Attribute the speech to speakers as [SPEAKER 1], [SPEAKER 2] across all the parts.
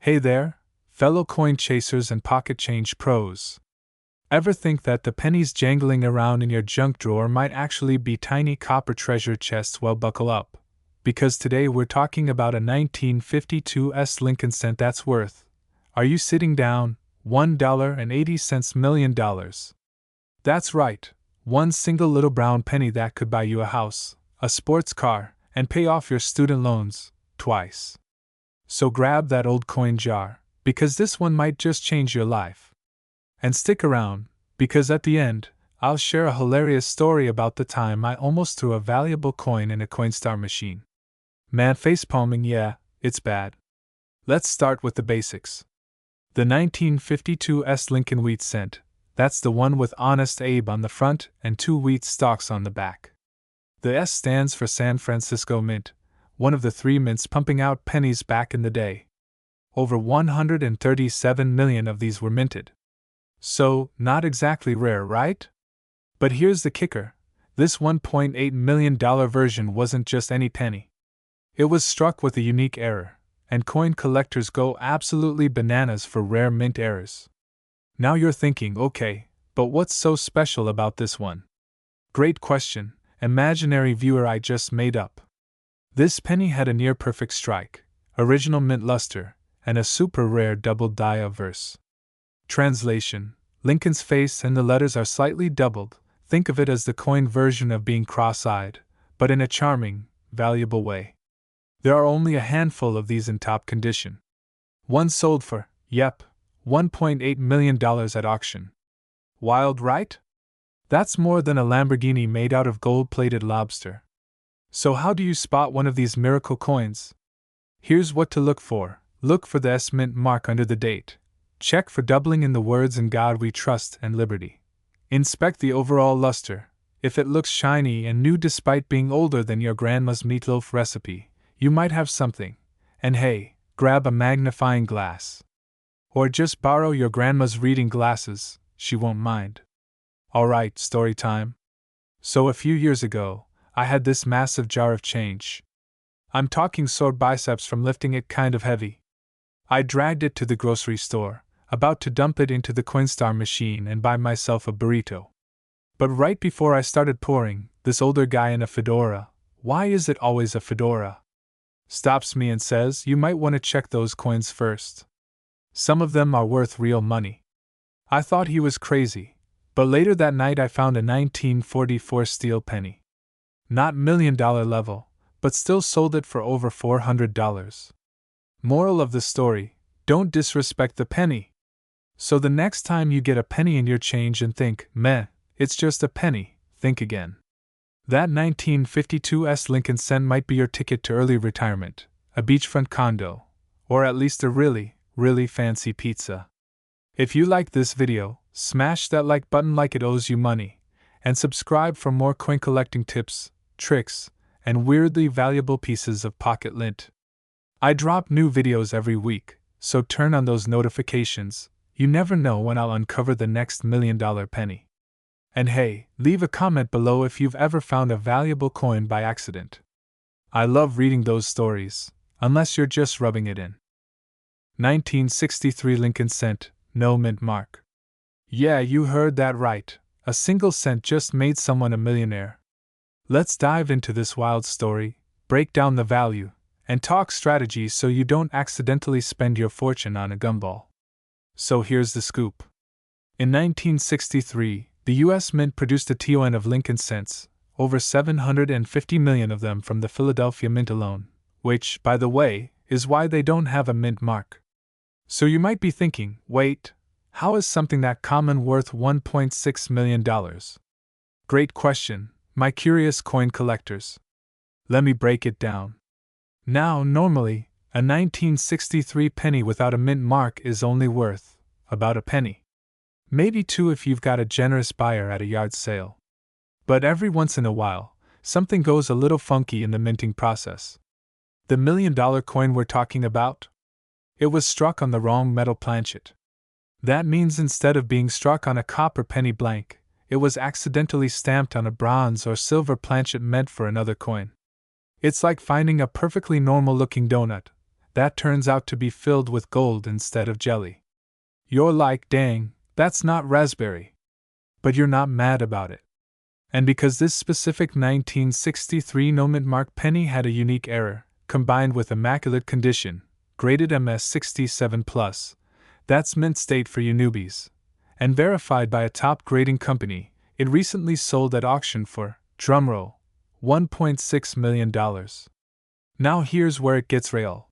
[SPEAKER 1] Hey there, fellow coin chasers and pocket change pros. Ever think that the pennies jangling around in your junk drawer might actually be tiny copper treasure chests? Well, buckle up, because today we're talking about a 1952 Lincoln cent that's worth, are you sitting down, $1.80 million. That's right, one single little brown penny that could buy you a house, a sports car, and pay off your student loans, twice. So grab that old coin jar, because this one might just change your life. And stick around, because at the end, I'll share a hilarious story about the time I almost threw a valuable coin in a Coinstar machine. Man, facepalming, yeah, it's bad. Let's start with the basics. The 1952 Lincoln wheat cent, that's the one with Honest Abe on the front and 2 wheat stalks on the back. The S stands for San Francisco Mint, one of the 3 mints pumping out pennies back in the day. Over 137 million of these were minted. So, not exactly rare, right? But here's the kicker, this $1.8 million version wasn't just any penny. It was struck with a unique error, and coin collectors go absolutely bananas for rare mint errors. Now you're thinking, okay, but what's so special about this one? Great question, imaginary viewer I just made up. This penny had a near-perfect strike, original mint luster, and a super rare double die of verse. Translation: Lincoln's face and the letters are slightly doubled. Think of it as the coin version of being cross-eyed, but in a charming, valuable way. There are only a handful of these in top condition. One sold for, $1.8 million at auction. Wild, right? That's more than a Lamborghini made out of gold-plated lobster. So how do you spot one of these miracle coins? Here's what to look for. Look for the S mint mark under the date. Check for doubling in the words "In God We Trust" and "Liberty." Inspect the overall luster. If it looks shiny and new despite being older than your grandma's meatloaf recipe, you might have something. And hey, grab a magnifying glass. Or just borrow your grandma's reading glasses, she won't mind. Alright, story time. So a few years ago, I had this massive jar of change. I'm talking sore biceps from lifting it kind of heavy. I dragged it to the grocery store, about to dump it into the Coinstar machine and buy myself a burrito. But right before I started pouring, this older guy in a fedora, why is it always a fedora, stops me and says, "You might want to check those coins first. Some of them are worth real money." I thought he was crazy, but later that night I found a 1944 steel penny. Not $1 million level, but still sold it for over $400. Moral of the story: don't disrespect the penny. So the next time you get a penny in your change and think, meh, it's just a penny, think again. That 1952 Lincoln cent might be your ticket to early retirement, a beachfront condo, or at least a really, really fancy pizza. If you like this video, smash that like button like it owes you money, and subscribe for more coin collecting tips, tricks, and weirdly valuable pieces of pocket lint. I drop new videos every week, so turn on those notifications. You never know when I'll uncover the next $1 million penny. And hey, leave a comment below if you've ever found a valuable coin by accident. I love reading those stories, unless you're just rubbing it in. 1963 Lincoln cent, no mint mark. Yeah, you heard that right, a single cent just made someone a millionaire. Let's dive into this wild story, break down the value, and talk strategy so you don't accidentally spend your fortune on a gumball. So here's the scoop. In 1963, the U.S. Mint produced a ton of Lincoln cents, over 750 million of them from the Philadelphia Mint alone, which, by the way, is why they don't have a mint mark. So you might be thinking, wait, how is something that common worth $1.6 million? Great question, my curious coin collectors. Let me break it down. Now, normally, a 1963 penny without a mint mark is only worth about a penny. Maybe 2 if you've got a generous buyer at a yard sale. But every once in a while, something goes a little funky in the minting process. The $1 million coin we're talking about? It was struck on the wrong metal planchet. That means instead of being struck on a copper penny blank, it was accidentally stamped on a bronze or silver planchet meant for another coin. It's like finding a perfectly normal-looking donut, that turns out to be filled with gold instead of jelly. You're like, dang, that's not raspberry. But you're not mad about it. And because this specific 1963 no-mint mark penny had a unique error, combined with immaculate condition, graded MS67+, that's mint state for you newbies, and verified by a top grading company, it recently sold at auction for, drumroll, $1.6 million. Now here's where it gets real.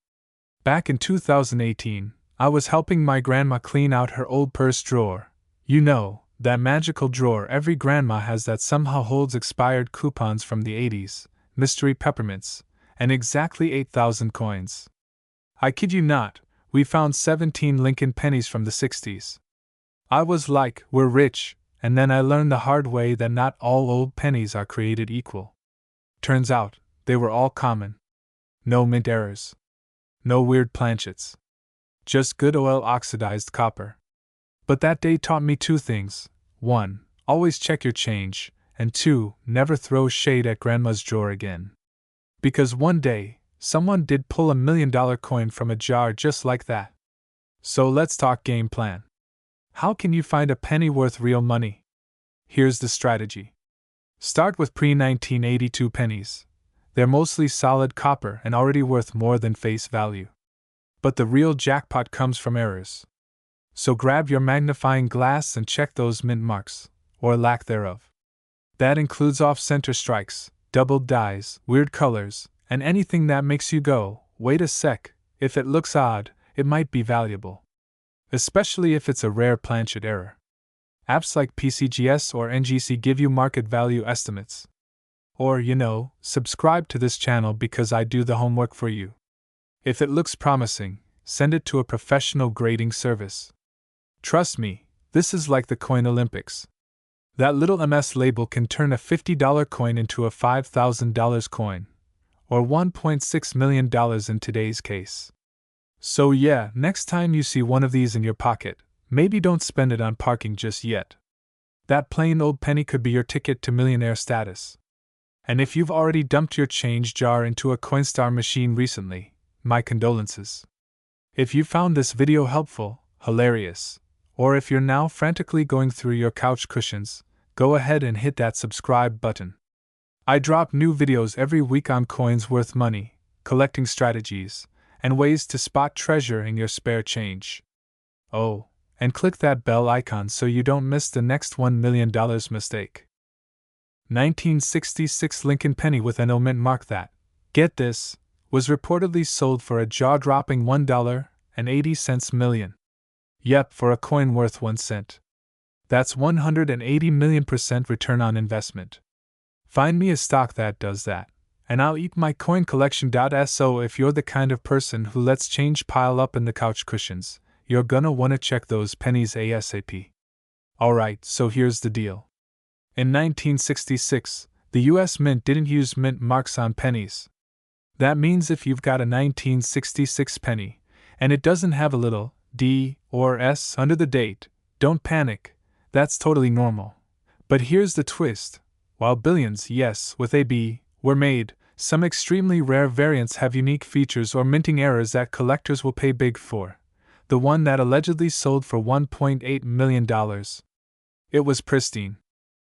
[SPEAKER 1] Back in 2018, I was helping my grandma clean out her old purse drawer. You know, that magical drawer every grandma has that somehow holds expired coupons from the 80s, mystery peppermints, and exactly 8,000 coins. I kid you not, we found 17 Lincoln pennies from the 60s. I was like, we're rich, and then I learned the hard way that not all old pennies are created equal. Turns out, they were all common. No mint errors. No weird planchets. Just good oil-oxidized copper. But that day taught me two things. 1. Always check your change, and 2. Never throw shade at Grandma's drawer again. Because one day, someone did pull $1 million coin from a jar just like that. So let's talk game plan. How can you find a penny worth real money? Here's the strategy. Start with pre-1982 pennies. They're mostly solid copper and already worth more than face value. But the real jackpot comes from errors. So grab your magnifying glass and check those mint marks, or lack thereof. That includes off-center strikes, doubled dies, weird colors, and anything that makes you go, wait a sec, if it looks odd, it might be valuable. Especially if it's a rare planchet error. Apps like PCGS or NGC give you market value estimates. Or, subscribe to this channel because I do the homework for you. If it looks promising, send it to a professional grading service. Trust me, this is like the coin Olympics. That little MS label can turn a $50 coin into a $5,000 coin, or $1.6 million in today's case. So yeah, next time you see one of these in your pocket, maybe don't spend it on parking just yet. That plain old penny could be your ticket to millionaire status. And if you've already dumped your change jar into a Coinstar machine recently, my condolences. If you found this video helpful, hilarious, or if you're now frantically going through your couch cushions, go ahead and hit that subscribe button. I drop new videos every week on coins worth money, collecting strategies, and ways to spot treasure in your spare change. Oh, and click that bell icon so you don't miss the next $1 million mistake. 1966 Lincoln penny with an mint mark that, get this, was reportedly sold for a jaw-dropping $1.80 million. Yep, for a coin worth 1 cent. That's 180 million% return on investment. Find me a stock that does that, and I'll eat my coin collection. So if you're the kind of person who lets change pile up in the couch cushions, you're gonna wanna check those pennies ASAP. Alright, so here's the deal. In 1966, the US Mint didn't use mint marks on pennies. That means if you've got a 1966 penny, and it doesn't have a little D or S under the date, don't panic, that's totally normal. But here's the twist. While billions, yes, with a B, were made, some extremely rare variants have unique features or minting errors that collectors will pay big for. The one that allegedly sold for $1.8 million. It was pristine.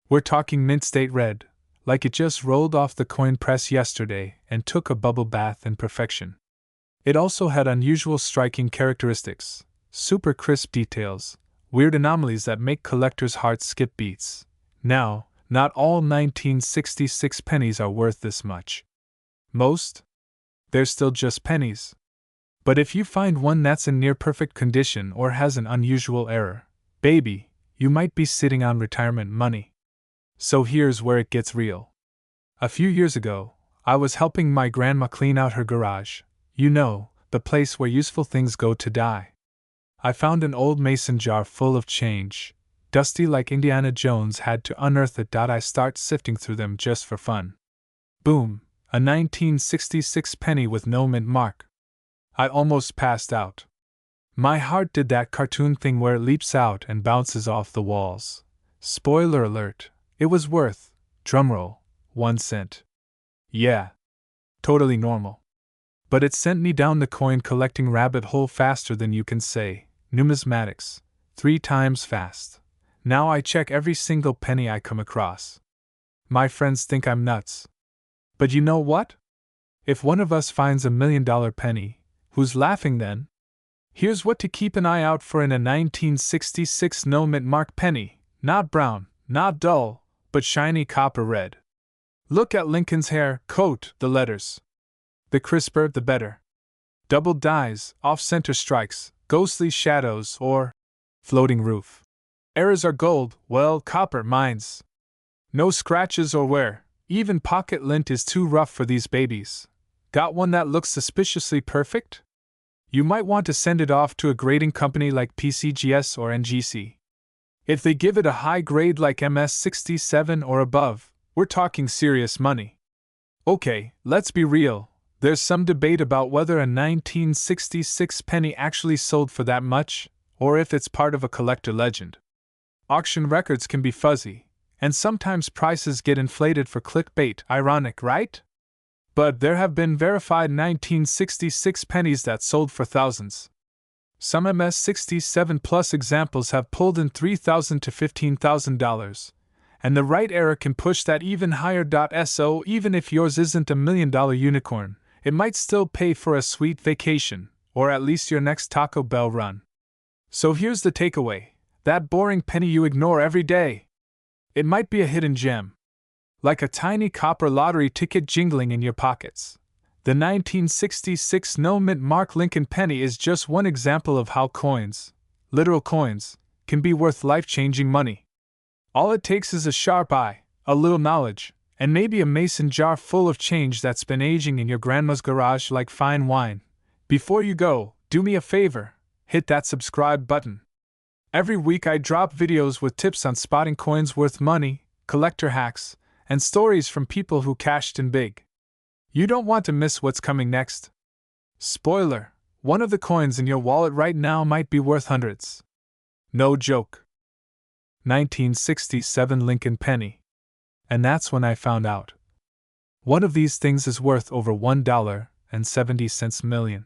[SPEAKER 1] We're talking mint state red, like it just rolled off the coin press yesterday and took a bubble bath in perfection. It also had unusual striking characteristics, super crisp details, weird anomalies that make collectors' hearts skip beats. Now, not all 1966 pennies are worth this much. Most? They're still just pennies. But if you find one that's in near perfect condition or has an unusual error, baby, you might be sitting on retirement money. So here's where it gets real. A few years ago, I was helping my grandma clean out her garage, the place where useful things go to die. I found an old mason jar full of change, dusty like Indiana Jones had to unearth it. I start sifting through them just for fun. Boom, a 1966 penny with no mint mark. I almost passed out. My heart did that cartoon thing where it leaps out and bounces off the walls. Spoiler alert, it was worth, drumroll, 1 cent. Yeah. Totally normal. But it sent me down the coin collecting rabbit hole faster than you can say, numismatics, 3 times fast. Now I check every single penny I come across. My friends think I'm nuts. But you know what? If one of us finds $1 million penny, who's laughing then? Here's what to keep an eye out for in a 1966 no-mint mark penny: not brown, not dull, but shiny copper red. Look at Lincoln's hair, coat, the letters. The crisper, the better. Double dyes, off-center strikes, ghostly shadows, or floating roof. Errors are gold, well, copper, mines. No scratches or wear, even pocket lint is too rough for these babies. Got one that looks suspiciously perfect? You might want to send it off to a grading company like PCGS or NGC. If they give it a high grade like MS67 or above, we're talking serious money. Okay, let's be real. There's some debate about whether a 1966 penny actually sold for that much, or if it's part of a collector legend. Auction records can be fuzzy, and sometimes prices get inflated for clickbait. Ironic, right? But there have been verified 1966 pennies that sold for thousands. Some MS67 plus examples have pulled in $3,000 to $15,000, and the right era can push that even higher. So even if yours isn't $1 million unicorn, it might still pay for a sweet vacation, or at least your next Taco Bell run. So here's the takeaway: that boring penny you ignore every day. It might be a hidden gem, like a tiny copper lottery ticket jingling in your pockets. The 1966 no-mint mark Lincoln penny is just one example of how coins, literal coins, can be worth life-changing money. All it takes is a sharp eye, a little knowledge, and maybe a mason jar full of change that's been aging in your grandma's garage like fine wine. Before you go, do me a favor, hit that subscribe button. Every week I drop videos with tips on spotting coins worth money, collector hacks, and stories from people who cashed in big. You don't want to miss what's coming next. Spoiler: one of the coins in your wallet right now might be worth hundreds. No joke. 1967 Lincoln penny. And that's when I found out. One of these things is worth over $1.70 million.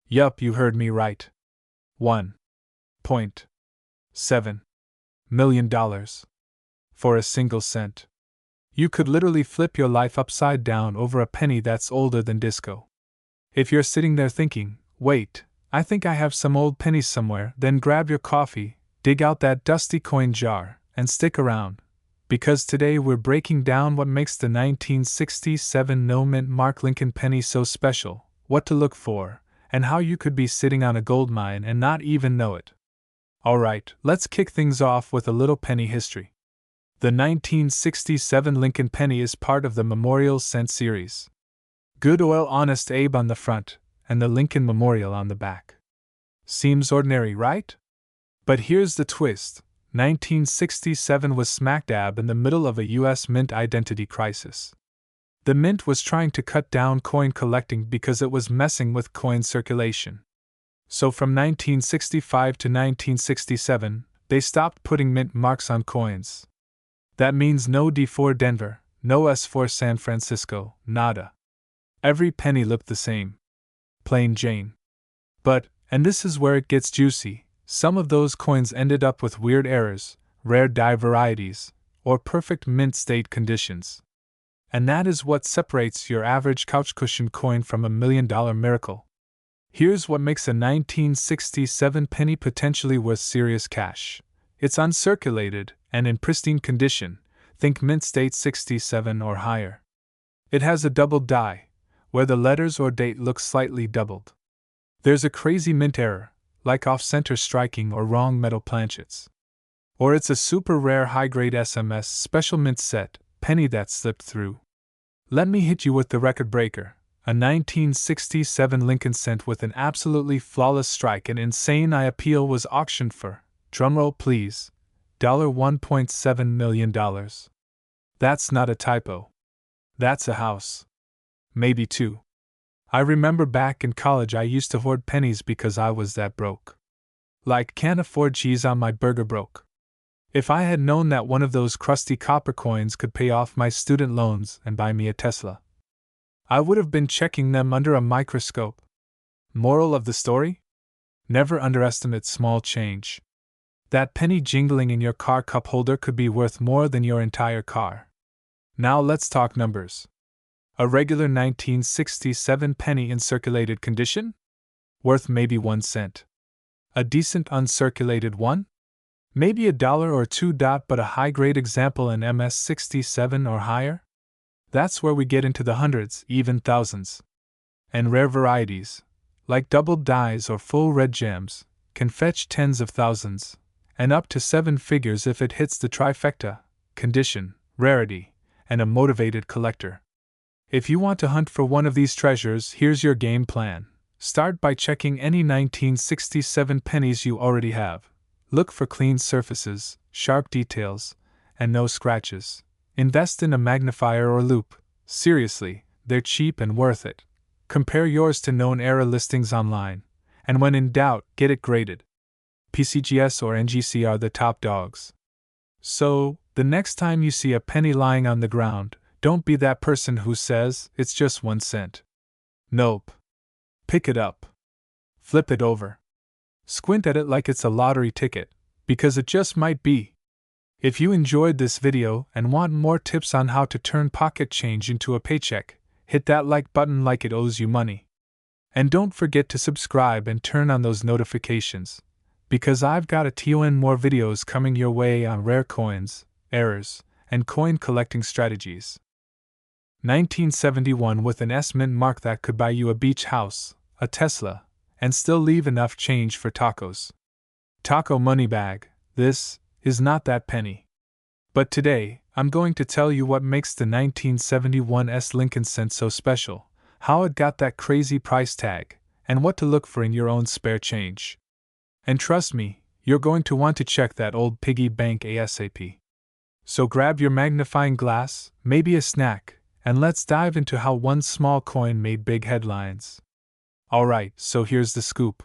[SPEAKER 1] Yup, you heard me right. $1.7 million. For a single cent. You could literally flip your life upside down over a penny that's older than disco. If you're sitting there thinking, wait, I think I have some old pennies somewhere, then grab your coffee, dig out that dusty coin jar, and stick around, because today we're breaking down what makes the 1967 no-mint mark Lincoln penny so special, what to look for, and how you could be sitting on a gold mine and not even know it. Alright, let's kick things off with a little penny history. The 1967 Lincoln penny is part of the Memorial Cent series. Good old Honest Abe on the front, and the Lincoln Memorial on the back. Seems ordinary, right? But here's the twist: 1967 was smack dab in the middle of a U.S. mint identity crisis. The mint was trying to cut down coin collecting because it was messing with coin circulation. So from 1965 to 1967, they stopped putting mint marks on coins. That means no D4 Denver, no S4 San Francisco, nada. Every penny looked the same. Plain Jane. But, and this is where it gets juicy, some of those coins ended up with weird errors, rare die varieties, or perfect mint state conditions. And that is what separates your average couch cushion coin from $1 million miracle. Here's what makes a 1967 penny potentially worth serious cash. It's uncirculated and in pristine condition, think mint state 67 or higher. It has a double die, where the letters or date look slightly doubled. There's a crazy mint error, like off-center striking or wrong metal planchets. Or it's a super rare high-grade SMS special mint set penny that slipped through. Let me hit you with the record breaker, a 1967 Lincoln cent with an absolutely flawless strike and insane eye appeal was auctioned for, drumroll please, $1.7 million. That's not a typo. That's a house. Maybe two. I remember back in college I used to hoard pennies because I was that broke. Like, can't afford cheese on my burger broke. If I had known that one of those crusty copper coins could pay off my student loans and buy me a Tesla, I would have been checking them under a microscope. Moral of the story? Never underestimate small change. That penny jingling in your car cup holder could be worth more than your entire car. Now let's talk numbers. A regular 1967 penny in circulated condition? Worth maybe 1 cent. A decent uncirculated one? Maybe $1 or $2, but a high-grade example in MS-67 or higher? That's where we get into the hundreds, even thousands. And rare varieties, like double dies or full red gems, can fetch tens of thousands, and up to 7 figures if it hits the trifecta: condition, rarity, and a motivated collector. If you want to hunt for one of these treasures, here's your game plan. Start by checking any 1967 pennies you already have. Look for clean surfaces, sharp details, and no scratches. Invest in a magnifier or loupe. Seriously, they're cheap and worth it. Compare yours to known era listings online, and when in doubt, get it graded. PCGS or NGC are the top dogs. So, the next time you see a penny lying on the ground, don't be that person who says it's just 1 cent. Nope. Pick it up. Flip it over. Squint at it like it's a lottery ticket, because it just might be. If you enjoyed this video and want more tips on how to turn pocket change into a paycheck, hit that like button like it owes you money. And don't forget to subscribe and turn on those notifications, because I've got a ton more videos coming your way on rare coins, errors, and coin collecting strategies. 1971 with an S mint mark that could buy you a beach house, a Tesla, and still leave enough change for tacos. Taco money bag, this is not that penny. But today, I'm going to tell you what makes the 1971 S Lincoln cent so special, how it got that crazy price tag, and what to look for in your own spare change. And trust me, you're going to want to check that old piggy bank ASAP. So grab your magnifying glass, maybe a snack, and let's dive into how one small coin made big headlines. Alright, so here's the scoop.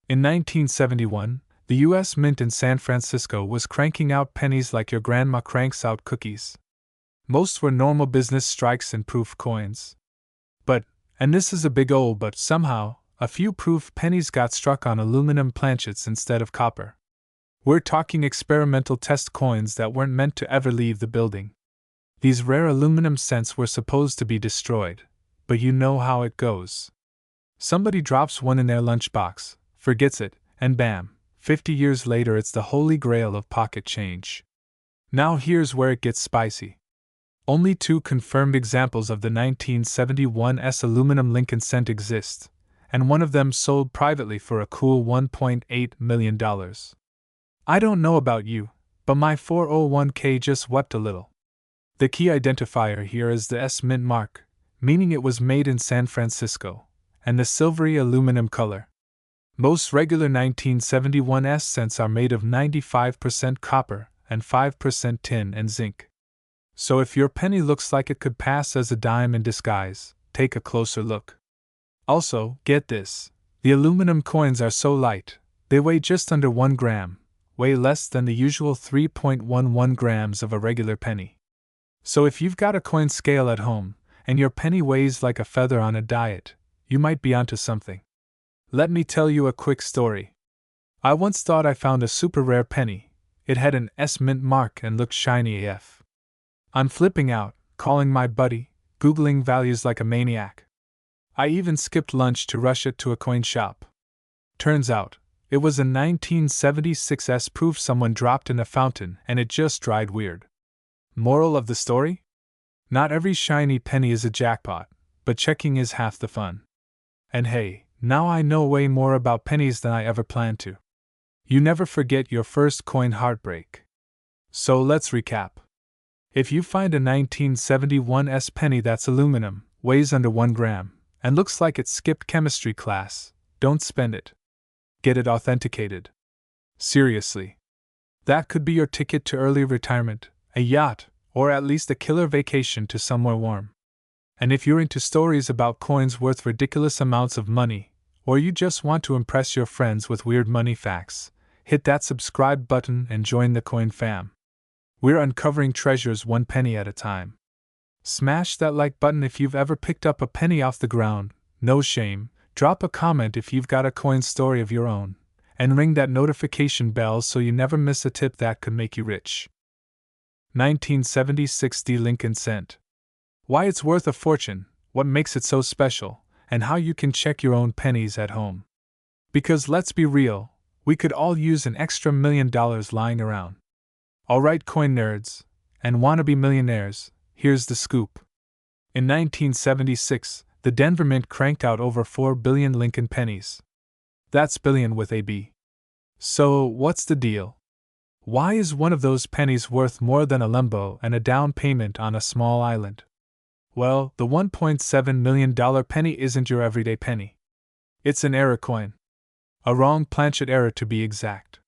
[SPEAKER 1] In 1971, the US Mint in San Francisco was cranking out pennies like your grandma cranks out cookies. Most were normal business strikes and proof coins. But, and this is a big O but, somehow, a few proof pennies got struck on aluminum planchets instead of copper. We're talking experimental test coins that weren't meant to ever leave the building. These rare aluminum cents were supposed to be destroyed, but you know how it goes. Somebody drops one in their lunchbox, forgets it, and bam, 50 years later it's the holy grail of pocket change. Now here's where it gets spicy. Only 2 confirmed examples of the 1971 S aluminum Lincoln cent exist, and one of them sold privately for a cool $1.8 million. I don't know about you, but my 401k just wept a little. The key identifier here is the S mint mark, meaning it was made in San Francisco, and the silvery aluminum color. Most regular 1971 S cents are made of 95% copper and 5% tin and zinc. So if your penny looks like it could pass as a dime in disguise, take a closer look. Also, get this, the aluminum coins are so light, they weigh just under 1 gram, weigh less than the usual 3.11 grams of a regular penny. So if you've got a coin scale at home, and your penny weighs like a feather on a diet, you might be onto something. Let me tell you a quick story. I once thought I found a super rare penny. It had an S mint mark and looked shiny AF. I'm flipping out, calling my buddy, Googling values like a maniac. I even skipped lunch to rush it to a coin shop. Turns out, it was a 1976 S proof someone dropped in a fountain and it just dried weird. Moral of the story? Not every shiny penny is a jackpot, but checking is half the fun. And hey, now I know way more about pennies than I ever planned to. You never forget your first coin heartbreak. So let's recap. If you find a 1971 S penny that's aluminum, weighs under 1 gram, and looks like it skipped chemistry class, don't spend it. Get it authenticated. Seriously. That could be your ticket to early retirement, a yacht, or at least a killer vacation to somewhere warm. And if you're into stories about coins worth ridiculous amounts of money, or you just want to impress your friends with weird money facts, hit that subscribe button and join the coin fam. We're uncovering treasures 1 penny at a time. Smash that like button if you've ever picked up a penny off the ground, no shame. Drop a comment if you've got a coin story of your own, and ring that notification bell so you never miss a tip that could make you rich. 1976 Lincoln Cent. Why it's worth a fortune, what makes it so special, and how you can check your own pennies at home. Because let's be real, we could all use an extra $1 million lying around. Alright, coin nerds and wannabe millionaires, here's the scoop. In 1976, the Denver Mint cranked out over 4 billion Lincoln pennies. That's billion with a B. So, what's the deal? Why is one of those pennies worth more than a Lambo and a down payment on a small island? Well, the $1.7 million penny isn't your everyday penny. It's an error coin. A wrong planchet error to be exact.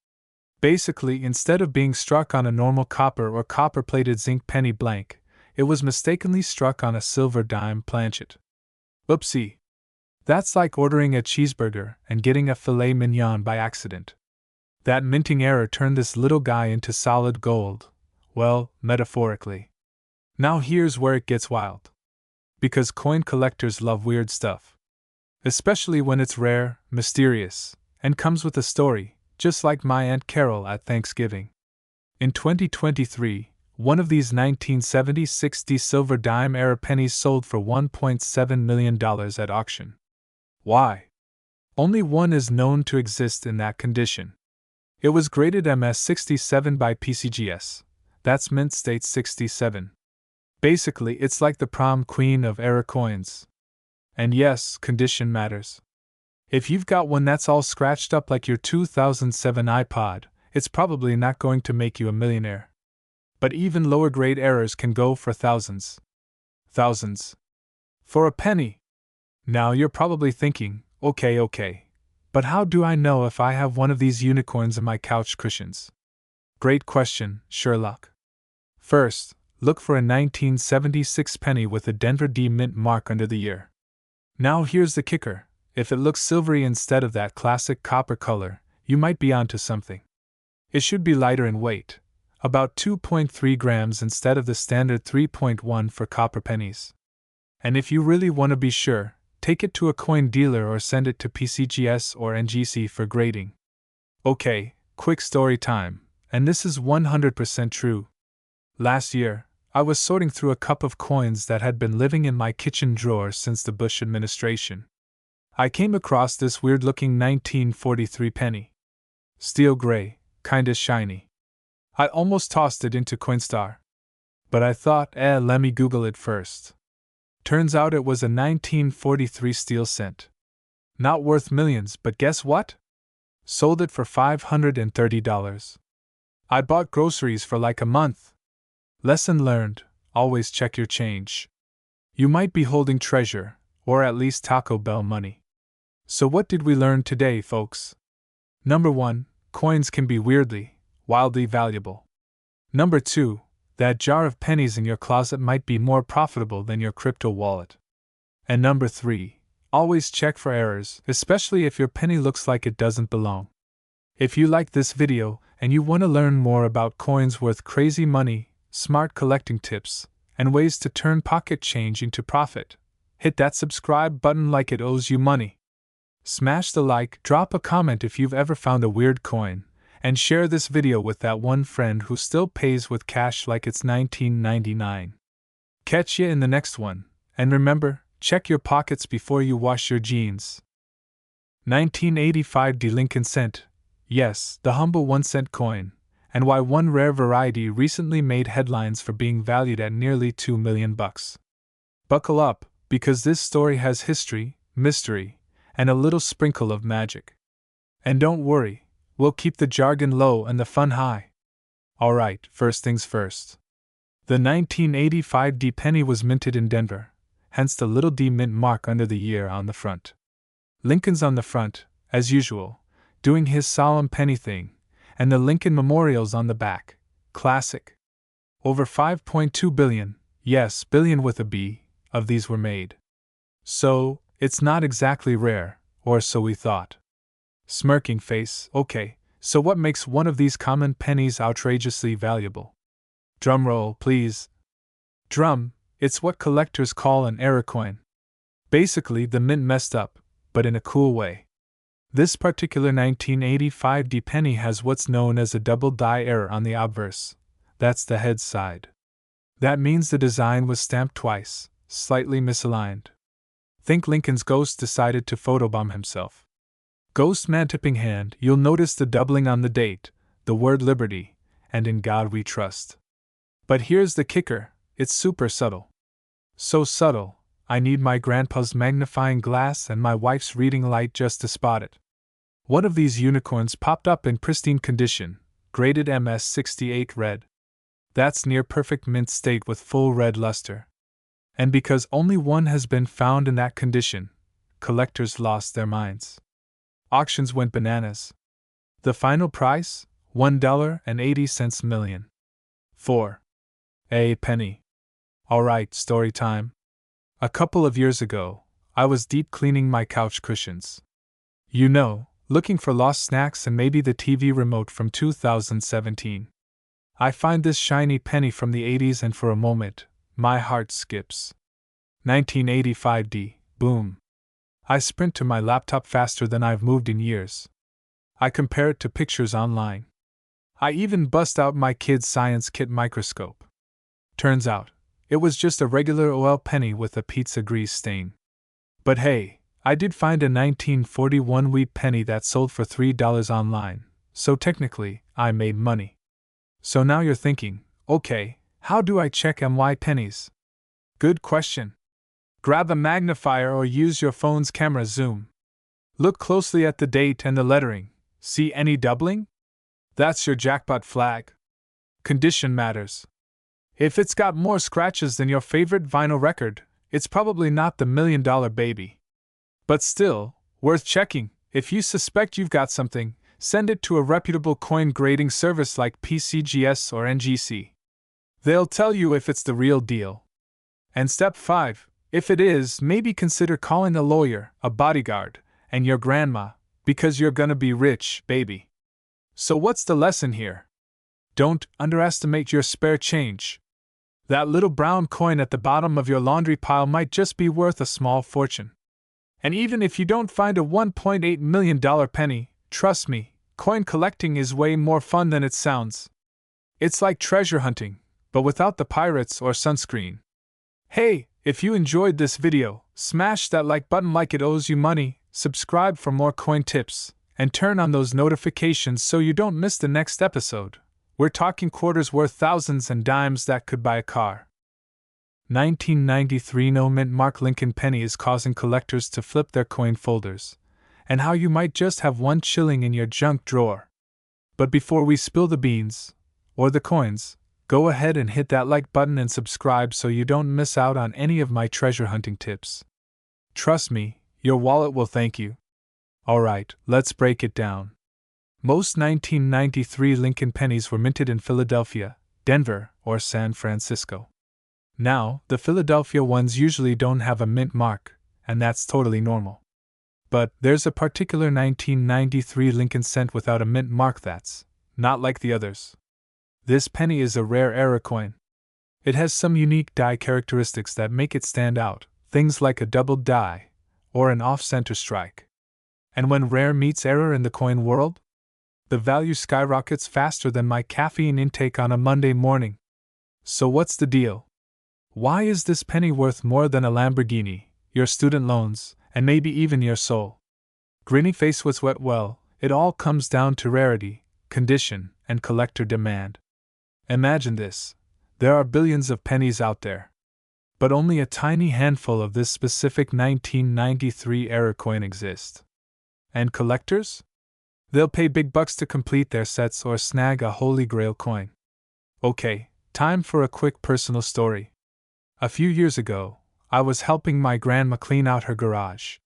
[SPEAKER 1] Basically, instead of being struck on a normal copper or copper-plated zinc penny blank, it was mistakenly struck on a silver dime planchet. Oopsie. That's like ordering a cheeseburger and getting a filet mignon by accident. That minting error turned this little guy into solid gold. Well, metaphorically. Now here's where it gets wild. Because coin collectors love weird stuff. Especially when it's rare, mysterious, and comes with a story, just like my Aunt Carol at Thanksgiving. In 2023, one of these 1970-60 silver dime era pennies sold for $1.7 million at auction. Why? Only one is known to exist in that condition. It was graded MS67 by PCGS. That's Mint State 67. Basically, it's like the prom queen of error coins. And yes, condition matters. If you've got one that's all scratched up like your 2007 iPod, it's probably not going to make you a millionaire. But even lower grade errors can go for thousands. Thousands. For a penny. Now you're probably thinking, okay, but how do I know if I have one of these unicorns in my couch cushions? Great question, Sherlock. First, look for a 1976 penny with a Denver D Mint mark under the year. Now here's the kicker. If it looks silvery instead of that classic copper color, you might be onto something. It should be lighter in weight, about 2.3 grams instead of the standard 3.1 for copper pennies. And if you really want to be sure, take it to a coin dealer or send it to PCGS or NGC for grading. Okay, quick story time, and this is 100% true. Last year, I was sorting through a cup of coins that had been living in my kitchen drawer since the Bush administration. I came across this weird-looking 1943 penny. Steel gray, kinda shiny. I almost tossed it into Coinstar. But I thought, let me Google it first. Turns out it was a 1943 steel cent. Not worth millions, but guess what? Sold it for $530. I bought groceries for like a month. Lesson learned, always check your change. You might be holding treasure, or at least Taco Bell money. So what did we learn today, folks? Number 1, coins can be weirdly, wildly valuable. Number 2, that jar of pennies in your closet might be more profitable than your crypto wallet. And number 3, always check for errors, especially if your penny looks like it doesn't belong. If you like this video and you want to learn more about coins worth crazy money, smart collecting tips, and ways to turn pocket change into profit, hit that subscribe button like it owes you money. Smash the like, drop a comment if you've ever found a weird coin, and share this video with that one friend who still pays with cash like it's 1999. Catch ya in the next one, and remember, check your pockets before you wash your jeans. 1985 Lincoln Cent. Yes, the humble 1-cent coin, and why one rare variety recently made headlines for being valued at nearly $2 million. Buckle up, because this story has history, mystery, and a little sprinkle of magic. And don't worry, we'll keep the jargon low and the fun high. Alright, first things first. The 1985 D penny was minted in Denver, hence the little D mint mark under the year on the front. Lincoln's on the front, as usual, doing his solemn penny thing, and the Lincoln Memorial's on the back. Classic. Over 5.2 billion, yes, billion with a B, of these were made. So, it's not exactly rare, or so we thought. Smirking face, okay, so what makes one of these common pennies outrageously valuable? Drum roll, please. Drum, It's what collectors call an error coin. Basically, the mint messed up, but in a cool way. This particular 1985 D penny has what's known as a double die error on the obverse. That's the head side. That means the design was stamped twice, slightly misaligned. Think Lincoln's ghost decided to photobomb himself. Ghost man tipping hand, you'll notice the doubling on the date, the word liberty, and in God we trust. But here's the kicker, it's super subtle. So subtle, I need my grandpa's magnifying glass and my wife's reading light just to spot it. One of these unicorns popped up in pristine condition, graded MS68 red. That's near perfect mint state with full red luster. And because only one has been found in that condition, collectors lost their minds. Auctions went bananas. The final price? $1.80 million. For a penny. Alright, story time. A couple of years ago, I was deep cleaning my couch cushions. You know, looking for lost snacks and maybe the TV remote from 2017. I find this shiny penny from the 80s and for a moment, my heart skips. 1985D, boom. I sprint to my laptop faster than I've moved in years. I compare it to pictures online. I even bust out my kid's science kit microscope. Turns out, it was just a regular oil penny with a pizza grease stain. But hey, I did find a 1941 wheat penny that sold for $3 online, so technically, I made money. So now you're thinking, okay, how do I check MY pennies? Good question. Grab a magnifier or use your phone's camera zoom. Look closely at the date and the lettering. See any doubling? That's your jackpot flag. Condition matters. If it's got more scratches than your favorite vinyl record, it's probably not the $1 million baby. But still, worth checking. If you suspect you've got something, send it to a reputable coin grading service like PCGS or NGC. They'll tell you if it's the real deal. And step 5, if it is, maybe consider calling a lawyer, a bodyguard, and your grandma, because you're gonna be rich, baby. So what's the lesson here? Don't underestimate your spare change. That little brown coin at the bottom of your laundry pile might just be worth a small fortune. And even if you don't find a $1.8 million penny, trust me, coin collecting is way more fun than it sounds. It's like treasure hunting, but without the pirates or sunscreen. Hey, if you enjoyed this video, smash that like button like it owes you money, subscribe for more coin tips, and turn on those notifications so you don't miss the next episode. We're talking quarters worth thousands and dimes that could buy a car. 1993 No mint mark Lincoln penny is causing collectors to flip their coin folders, and how you might just have one chilling in your junk drawer. But before we spill the beans, or the coins, go ahead and hit that like button and subscribe so you don't miss out on any of my treasure hunting tips. Trust me, your wallet will thank you. Alright, let's break it down. Most 1993 Lincoln pennies were minted in Philadelphia, Denver, or San Francisco. Now, the Philadelphia ones usually don't have a mint mark, and that's totally normal. But there's a particular 1993 Lincoln cent without a mint mark that's not like the others. This penny is a rare error coin. It has some unique die characteristics that make it stand out, things like a double die, or an off-center strike. And when rare meets error in the coin world, the value skyrockets faster than my caffeine intake on a Monday morning. So what's the deal? Why is this penny worth more than a Lamborghini, your student loans, and maybe even your soul? Grinny face what's wet? Well, it all comes down to rarity, condition, and collector demand. Imagine this. There are billions of pennies out there. But only a tiny handful of this specific 1993 error coin exist. And collectors? They'll pay big bucks to complete their sets or snag a holy grail coin. Okay, time for a quick personal story. A few years ago, I was helping my grandma clean out her garage.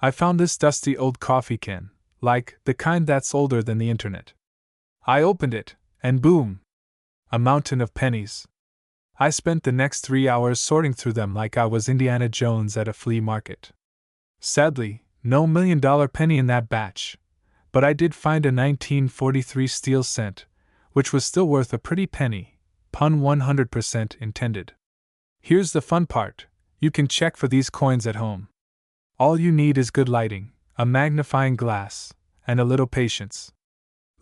[SPEAKER 1] I found this dusty old coffee can, like the kind that's older than the internet. I opened it, and boom! A mountain of pennies. I spent the next 3 hours sorting through them like I was Indiana Jones at a flea market. Sadly, no $1 million penny in that batch. But I did find a 1943 steel cent, which was still worth a pretty penny, pun 100% intended. Here's the fun part: you can check for these coins at home. All you need is good lighting, a magnifying glass, and a little patience.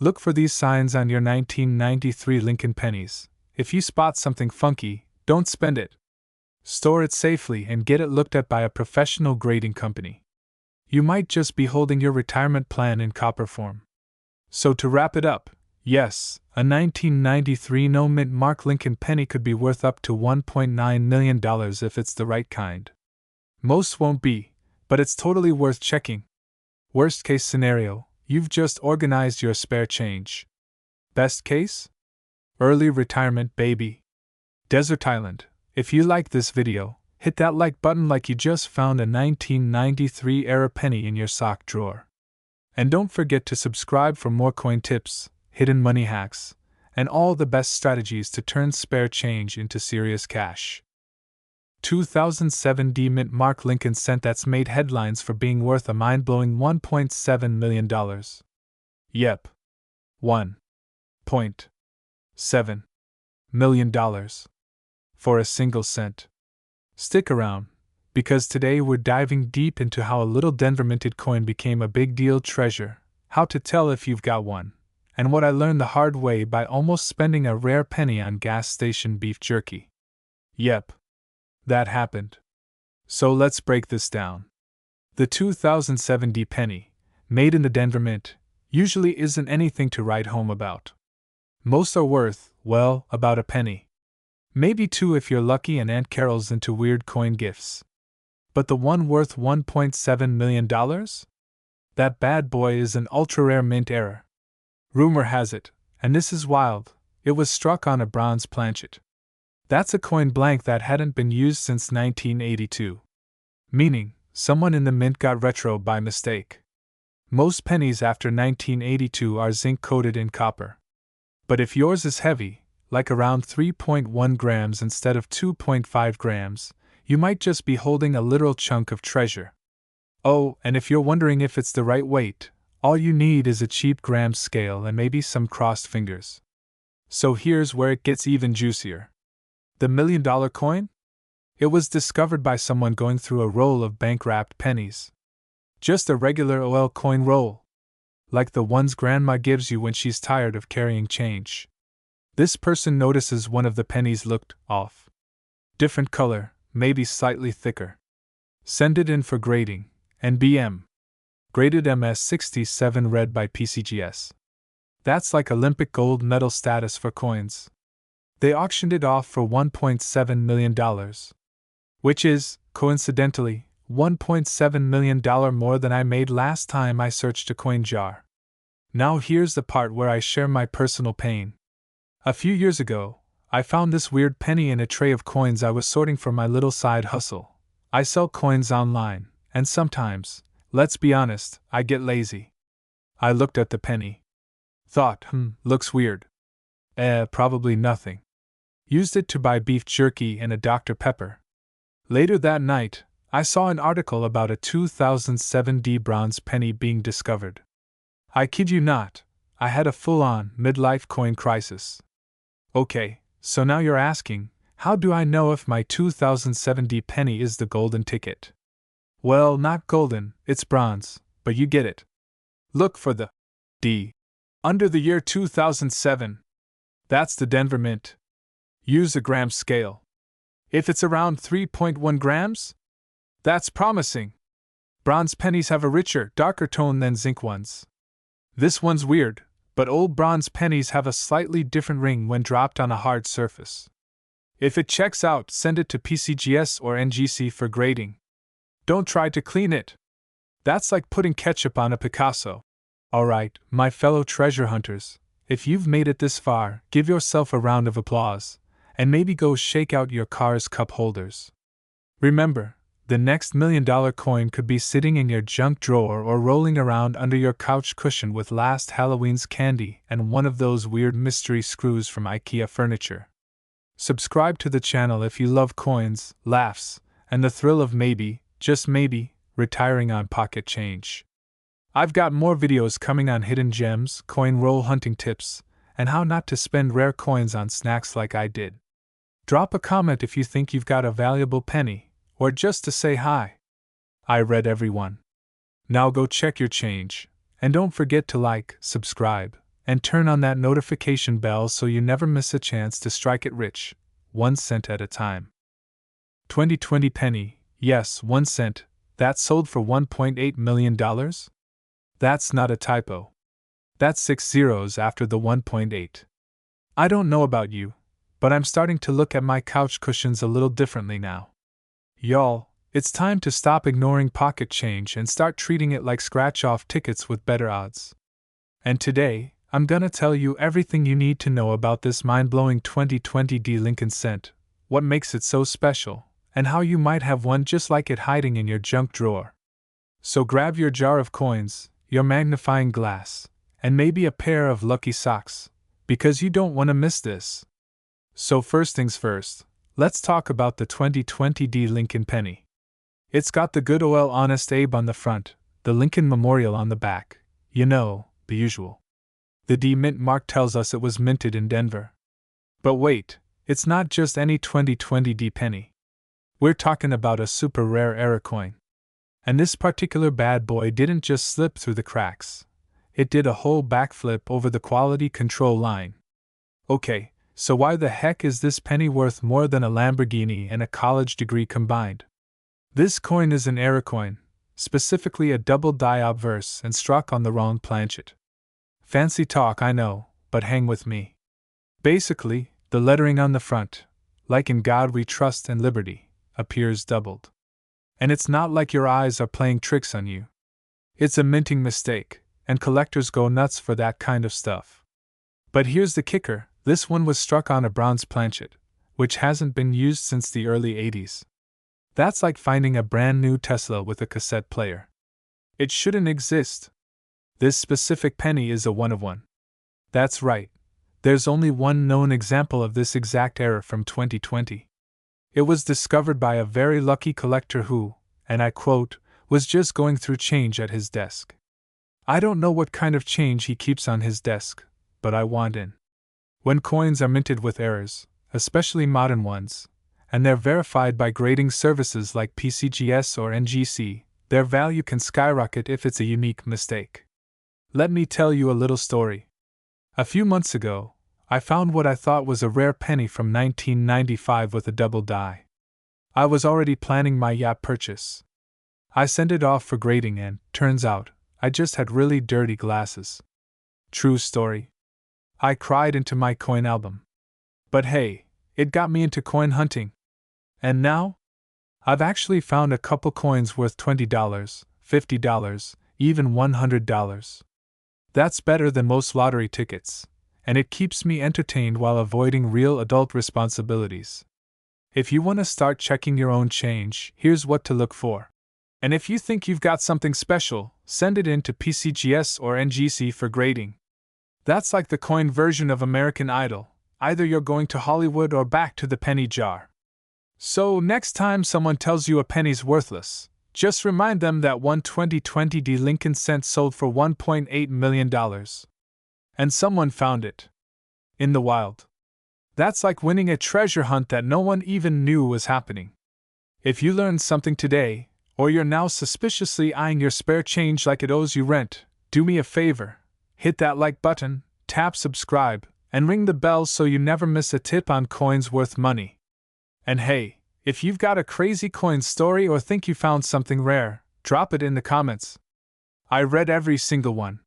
[SPEAKER 1] Look for these signs on your 1993 Lincoln pennies. If you spot something funky, don't spend it. Store it safely and get it looked at by a professional grading company. You might just be holding your retirement plan in copper form. So to wrap it up, yes, a 1993 no-mint Mark Lincoln penny could be worth up to $1.9 million if it's the right kind. Most won't be, but it's totally worth checking. Worst case scenario, you've just organized your spare change. Best case? Early retirement, baby. Desert Island, if you like this video, hit that like button like you just found a 1993 era penny in your sock drawer. And don't forget to subscribe for more coin tips, hidden money hacks, and all the best strategies to turn spare change into serious cash. 2007 D-Mint Mark Lincoln cent that's made headlines for being worth a mind-blowing $1.7 million. Yep. $1.7 million. For a single cent. Stick around, because today we're diving deep into how a little Denver minted coin became a big deal treasure, how to tell if you've got one, and what I learned the hard way by almost spending a rare penny on gas station beef jerky. Yep. That happened. So let's break this down. The 2007 D penny, made in the Denver Mint, usually isn't anything to write home about. Most are worth, well, about a penny. Maybe two if you're lucky and Aunt Carol's into weird coin gifts. But the one worth $1.7 million? That bad boy is an ultra-rare mint error. Rumor has it, and this is wild, it was struck on a bronze planchet. That's a coin blank that hadn't been used since 1982. Meaning, someone in the mint got retro by mistake. Most pennies after 1982 are zinc-coated in copper. But if yours is heavy, like around 3.1 grams instead of 2.5 grams, you might just be holding a literal chunk of treasure. Oh, and if you're wondering if it's the right weight, all you need is a cheap gram scale and maybe some crossed fingers. So here's where it gets even juicier. The $1 million coin? It was discovered by someone going through a roll of bank-wrapped pennies. Just a regular OL coin roll. Like the ones Grandma gives you when she's tired of carrying change. This person notices one of the pennies looked off. Different color, maybe slightly thicker. Send it in for grading, NBM. Graded MS67 read by PCGS. That's like Olympic gold medal status for coins. They auctioned it off for $1.7 million. Which is, coincidentally, $1.7 million more than I made last time I searched a coin jar. Now here's the part where I share my personal pain. A few years ago, I found this weird penny in a tray of coins I was sorting for my little side hustle. I sell coins online, and sometimes, let's be honest, I get lazy. I looked at the penny. Thought, looks weird. Probably nothing. Used it to buy beef jerky and a Dr. Pepper. Later that night, I saw an article about a 2007 D bronze penny being discovered. I kid you not, I had a full-on midlife coin crisis. Okay, so now you're asking, how do I know if my 2007 D penny is the golden ticket? Well, not golden, it's bronze, but you get it. Look for the D under the year 2007. That's the Denver Mint. Use a gram scale. If it's around 3.1 grams, that's promising. Bronze pennies have a richer, darker tone than zinc ones. This one's weird, but old bronze pennies have a slightly different ring when dropped on a hard surface. If it checks out, send it to PCGS or NGC for grading. Don't try to clean it. That's like putting ketchup on a Picasso. Alright, my fellow treasure hunters, if you've made it this far, give yourself a round of applause, and maybe go shake out your car's cup holders. Remember, the next $1 million coin could be sitting in your junk drawer or rolling around under your couch cushion with last Halloween's candy and one of those weird mystery screws from IKEA furniture. Subscribe to the channel if you love coins, laughs, and the thrill of maybe, just maybe, retiring on pocket change. I've got more videos coming on hidden gems, coin roll hunting tips, and how not to spend rare coins on snacks like I did. Drop a comment if you think you've got a valuable penny, or just to say hi. I read every one. Now go check your change, and don't forget to like, subscribe, and turn on that notification bell so you never miss a chance to strike it rich, 1 cent at a time. 2020 penny, yes, 1 cent, that sold for $1.8 million? That's not a typo. That's 6 zeros after the 1.8. I don't know about you, but I'm starting to look at my couch cushions a little differently now. Y'all, it's time to stop ignoring pocket change and start treating it like scratch-off tickets with better odds. And today, I'm gonna tell you everything you need to know about this mind-blowing 2020 Lincoln cent, what makes it so special, and how you might have one just like it hiding in your junk drawer. So grab your jar of coins, your magnifying glass, and maybe a pair of lucky socks, because you don't want to miss this. So first things first, let's talk about the 2020 Lincoln penny. It's got the good old Honest Abe on the front, the Lincoln Memorial on the back, you know, the usual. The D mint mark tells us it was minted in Denver. But wait, it's not just any 2020 D penny. We're talking about a super rare era coin. And this particular bad boy didn't just slip through the cracks. It did a whole backflip over the quality control line. Okay, so why the heck is this penny worth more than a Lamborghini and a college degree combined? This coin is an era coin, specifically a double die obverse and struck on the wrong planchet. Fancy talk, I know, but hang with me. Basically, the lettering on the front, like in God We Trust and Liberty, appears doubled. And it's not like your eyes are playing tricks on you. It's a minting mistake, and collectors go nuts for that kind of stuff. But here's the kicker, this one was struck on a bronze planchet, which hasn't been used since the early 80s. That's like finding a brand new Tesla with a cassette player. It shouldn't exist. This specific penny is a one of one. That's right. There's only one known example of this exact error from 2020. It was discovered by a very lucky collector who, and I quote, was just going through change at his desk. I don't know what kind of change he keeps on his desk, but I want in. When coins are minted with errors, especially modern ones, and they're verified by grading services like PCGS or NGC, their value can skyrocket if it's a unique mistake. Let me tell you a little story. A few months ago, I found what I thought was a rare penny from 1995 with a double die. I was already planning my yacht purchase. I sent it off for grading and, turns out, I just had really dirty glasses. True story. I cried into my coin album. But hey, it got me into coin hunting. And now? I've actually found a couple coins worth $20, $50, even $100. That's better than most lottery tickets, and it keeps me entertained while avoiding real adult responsibilities. If you want to start checking your own change, here's what to look for. And if you think you've got something special, send it in to PCGS or NGC for grading. That's like the coin version of American Idol. Either you're going to Hollywood or back to the penny jar. So next time someone tells you a penny's worthless, just remind them that one 2020 Lincoln cent sold for $1.8 million. And someone found it. In the wild. That's like winning a treasure hunt that no one even knew was happening. If you learned something today, or you're now suspiciously eyeing your spare change like it owes you rent, do me a favor. Hit that like button, tap subscribe, and ring the bell so you never miss a tip on coins worth money. And hey, if you've got a crazy coin story or think you found something rare, drop it in the comments. I read every single one.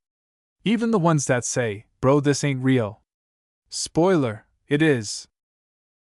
[SPEAKER 1] Even the ones that say, bro, this ain't real. Spoiler, it is.